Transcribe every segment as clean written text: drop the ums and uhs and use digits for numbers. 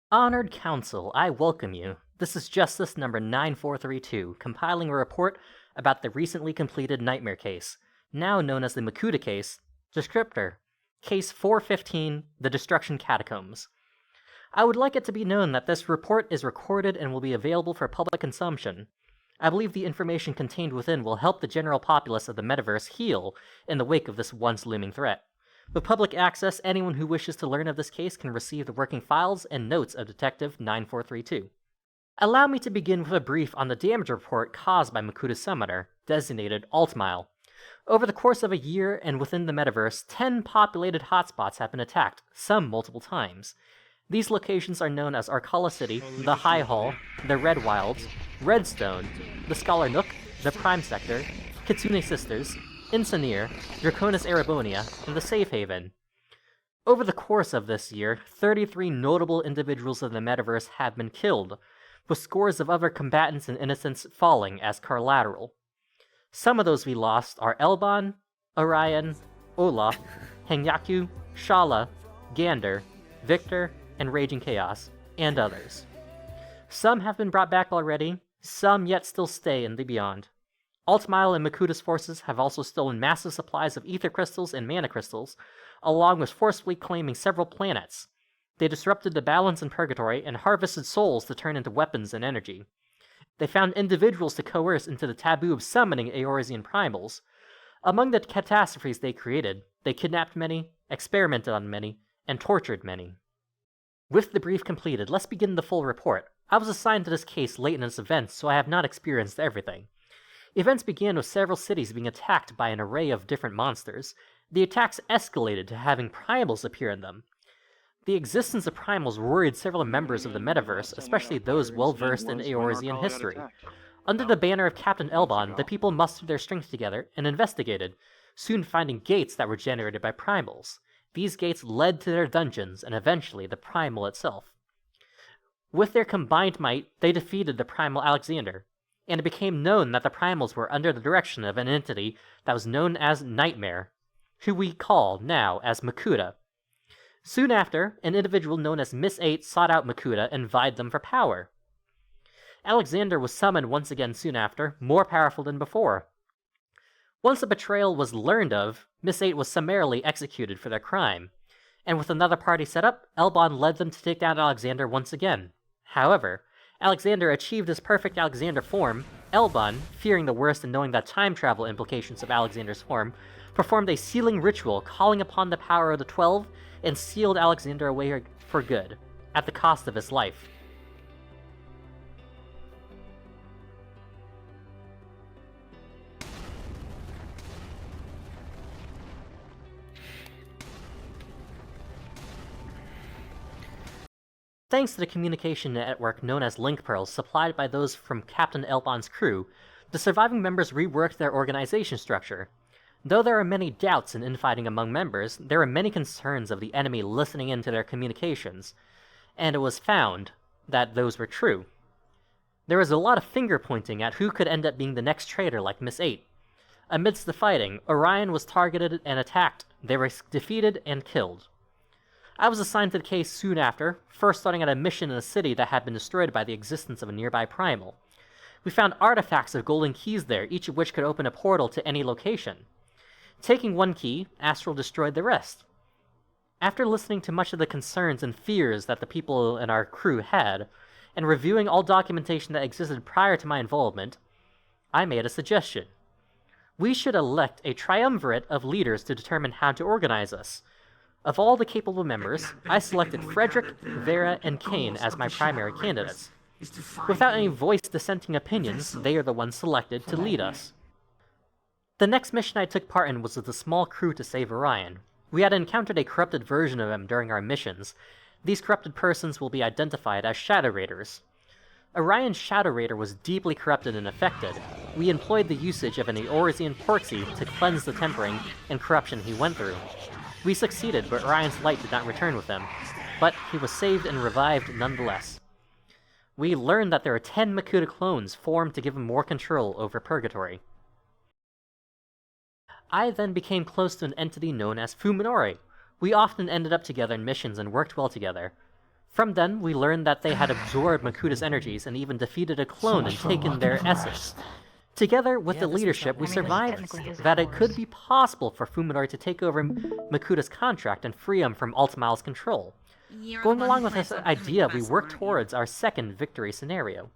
Honored Council, I welcome you. This is Justus number 9432, compiling a report about the recently completed Nightmare case, now known as the Makuta case, descriptor, Case 415, The Destruction Catacombs. I would like it to be known that this report is recorded and will be available for public consumption. I believe the information contained within will help the general populace of the metaverse heal in the wake of this once looming threat. With public access, anyone who wishes to learn of this case can receive the working files and notes of Detective 9432. Allow me to begin with a brief on the damage report caused by Makuta's summoner, designated Altmile. Over the course of a year and within the metaverse, 10 populated hotspots have been attacked, some multiple times. These locations are known as Arcala City, the High Hall, the Red Wilds, Redstone, the Scholar Nook, the Prime Sector, Kitsune Sisters, Insineer, Draconis Erebonia, and the Safe Haven. Over the course of this year, 33 notable individuals of the metaverse have been killed, with scores of other combatants and innocents falling as collateral. Some of those we lost are Elban, Orion, Olaf, Hengyaku, Shala, Gander, Victor, and Raging Chaos, and others. Some have been brought back already, some yet still stay in the beyond. Altmile and Makuta's forces have also stolen massive supplies of ether crystals and mana crystals, along with forcefully claiming several planets. They disrupted the balance in Purgatory and harvested souls to turn into weapons and energy. They found individuals to coerce into the taboo of summoning Eorzean primals. Among the catastrophes they created, they kidnapped many, experimented on many, and tortured many. With the brief completed, let's begin the full report. I was assigned to this case late in its events, so I have not experienced everything. Events began with several cities being attacked by an array of different monsters. The attacks escalated to having primals appear in them. The existence of primals worried several members of the metaverse, especially those well-versed in Eorzean history. Under the banner of Captain Elban, the people mustered their strength together and investigated, soon finding gates that were generated by primals. These gates led to their dungeons and eventually the primal itself. With their combined might, they defeated the primal Alexander, and it became known that the primals were under the direction of an entity that was known as Nightmare, who we call now as Makuta. Soon after, an individual known as Miss 8 sought out Makuta and vied them for power. Alexander was summoned once again soon after, more powerful than before. Once the betrayal was learned of, Miss 8 was summarily executed for their crime, and with another party set up, Elban led them to take down Alexander once again. However, Alexander achieved his perfect Alexander form. Elban, fearing the worst and knowing the time travel implications of Alexander's form, performed a sealing ritual calling upon the power of the 12 and sealed Alexander away for good, at the cost of his life. Thanks to the communication network known as Link Pearls supplied by those from Captain Elban's crew, the surviving members reworked their organization structure. Though there are many doubts and infighting among members, there are many concerns of the enemy listening into their communications, and it was found that those were true. There was a lot of finger-pointing at who could end up being the next traitor like Miss 8. Amidst the fighting, Orion was targeted and attacked. They were defeated and killed. I was assigned to the case soon after, first starting at a mission in a city that had been destroyed by the existence of a nearby primal. We found artifacts of golden keys there, each of which could open a portal to any location. Taking one key, Astral destroyed the rest. After listening to much of the concerns and fears that the people in our crew had, and reviewing all documentation that existed prior to my involvement, I made a suggestion. We should elect a triumvirate of leaders to determine how to organize us. Of all the capable members, I selected Frederick, Vera, and Kane as my primary candidates. Without any voiced dissenting opinions, they are the ones selected to lead us. The next mission I took part in was with a small crew to save Orion. We had encountered a corrupted version of him during our missions. These corrupted persons will be identified as Shadow Raiders. Orion's Shadow Raider was deeply corrupted and affected. We employed the usage of an Eorzean proxy to cleanse the tempering and corruption he went through. We succeeded, but Orion's light did not return with him, but he was saved and revived nonetheless. We learned that there are 10 Makuta clones formed to give him more control over Purgatory. I then became close to an entity known as Fuminori. We often ended up together in missions and worked well together. From then, we learned that they had absorbed Makuta's energies and even defeated a clone and taken their essence. Together with the leadership, we survived that it could be possible for Fuminori to take over Makuta's contract and free him from Altmile's control. Going along with this idea, we worked towards our second victory scenario.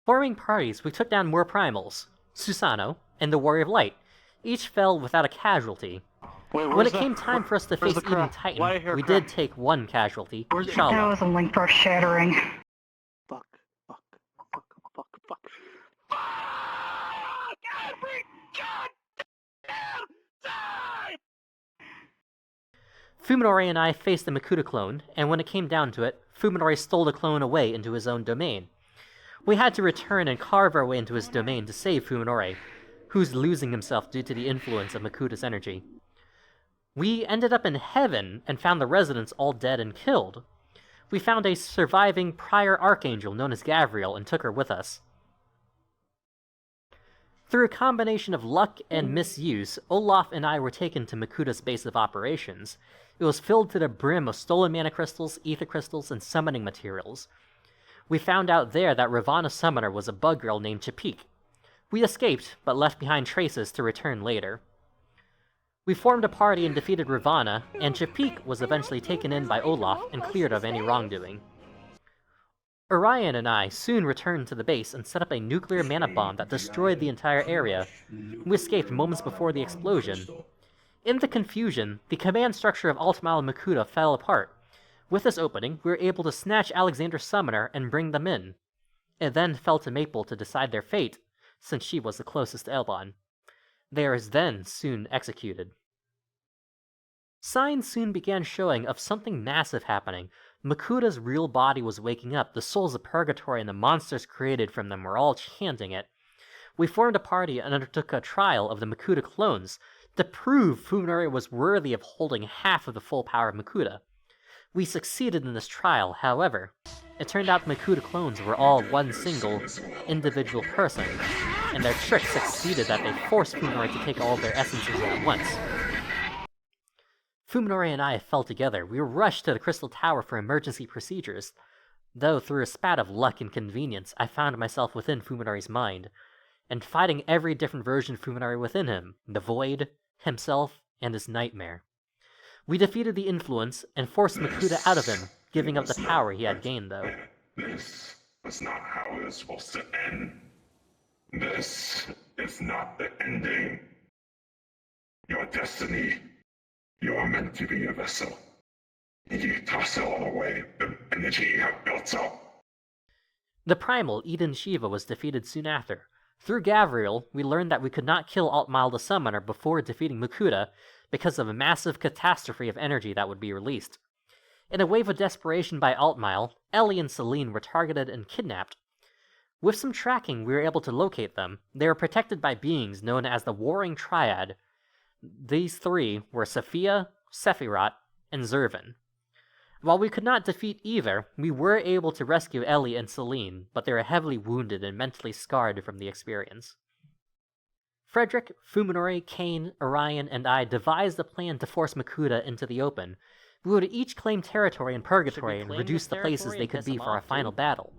Forming parties, we took down more primals, Susano, and the Warrior of Light. Each fell without a casualty. When it came time for us to face Eden Titan, we did take one casualty, Shala. That was a link for shattering. Fuck. Every goddamn time! Fuminori and I faced the Makuta clone, and when it came down to it, Fuminori stole the clone away into his own domain. We had to return and carve our way into his domain to save Fuminori, who's losing himself due to the influence of Makuta's energy. We ended up in heaven and found the residents all dead and killed. We found a surviving prior archangel known as Gavriel and took her with us. Through a combination of luck and misuse, Olaf and I were taken to Makuta's base of operations. It was filled to the brim of stolen mana crystals, ether crystals, and summoning materials. We found out there that Ravana's summoner was a bug girl named Chapik. We escaped, but left behind traces to return later. We formed a party and defeated Ravana, and Chapik was eventually taken in by Olaf and cleared of any wrongdoing. Orion and I soon returned to the base and set up a nuclear mana bomb that destroyed the entire area. We escaped moments before the explosion. In the confusion, the command structure of Altmile and Makuta fell apart. With this opening, we were able to snatch Alexander's summoner and bring them in. It then fell to Maple to decide their fate, since she was the closest to Elbon. They are then soon executed. Signs soon began showing of something massive happening. Makuta's real body was waking up, the souls of Purgatory and the monsters created from them were all chanting it. We formed a party and undertook a trial of the Makuta clones to prove Fuminori was worthy of holding half of the full power of Makuta. We succeeded in this trial, however. It turned out the Makuta clones were all one single, individual person, and their trick succeeded that they forced Fuminori to take all of their essences at once. Fuminori and I fell together. We were rushed to the Crystal Tower for emergency procedures. Though through a spat of luck and convenience, I found myself within Fuminori's mind, and fighting every different version of Fuminori within him, the Void, himself, and his nightmare. We defeated the influence and forced Makuta out of him, giving up the power he had gained, though. This was not how it was supposed to end. This is not the ending. Your destiny. You are meant to be a vessel. You toss all away the energy you have built up. The primal Eden Shiva was defeated soon after. Through Gavriel, we learned that we could not kill Altmile the Summoner before defeating Makuta because of a massive catastrophe of energy that would be released. In a wave of desperation by Altmile, Ellie and Celine were targeted and kidnapped. With some tracking, we were able to locate them. They were protected by beings known as the Warring Triad. These three were Sophia, Sephiroth, and Zervan. While we could not defeat either, we were able to rescue Ellie and Celine, but they were heavily wounded and mentally scarred from the experience. Frederick, Fuminori, Kane, Orion, and I devised a plan to force Makuta into the open. We would each claim territory in Purgatory and reduce the places they could be for our final battle.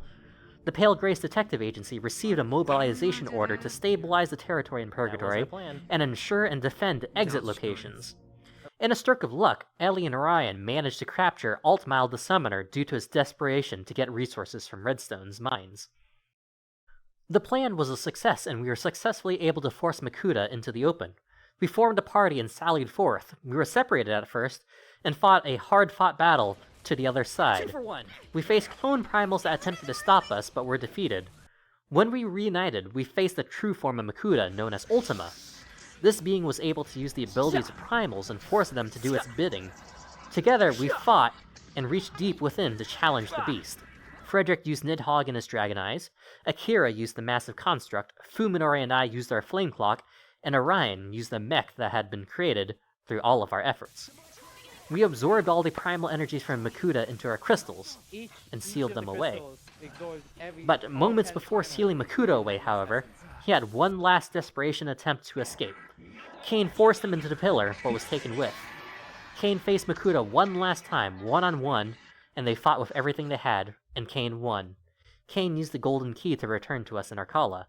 The Pale Grace Detective Agency received a mobilization order to stabilize the territory in Purgatory and ensure and defend exit locations. In a stroke of luck, Ellie and Orion managed to capture Altmile the Summoner due to his desperation to get resources from Redstone's mines. The plan was a success, and we were successfully able to force Makuta into the open. We formed a party and sallied forth. We were separated at first, and fought a hard-fought battle to the other side. We faced clone primals that attempted to stop us, but were defeated. When we reunited, we faced the true form of Makuta, known as Ultima. This being was able to use the abilities of primals and force them to do its bidding. Together, we fought and reached deep within to challenge the beast. Frederick used Nidhogg and his Dragon Eyes, Akira used the Massive Construct, Fuminori and I used our Flame Clock, and Orion used the mech that had been created through all of our efforts. We absorbed all the primal energies from Makuta into our crystals, and sealed them away. But moments before sealing Makuta away, however, he had one last desperation attempt to escape. Kane forced him into the pillar, but was taken with. Kane faced Makuta one last time, one-on-one, and they fought with everything they had, and Kane won. Kane used the golden key to return to us in Arcala.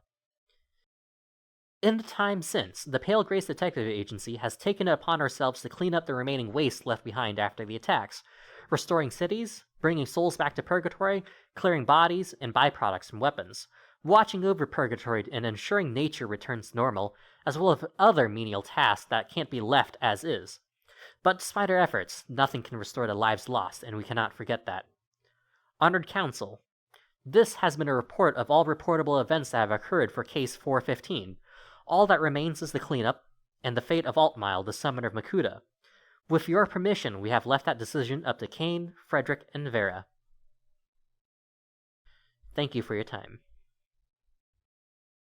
In the time since, the Pale Grace Detective Agency has taken it upon ourselves to clean up the remaining waste left behind after the attacks, restoring cities, bringing souls back to Purgatory, clearing bodies and byproducts from weapons, watching over Purgatory and ensuring nature returns to normal, as well as other menial tasks that can't be left as is. But despite our efforts, nothing can restore the lives lost, and we cannot forget that. Honored Council, this has been a report of all reportable events that have occurred for Case 415. All that remains is the cleanup, and the fate of Altmile, the summoner of Makuta. With your permission, we have left that decision up to Kane, Frederick, and Vera. Thank you for your time.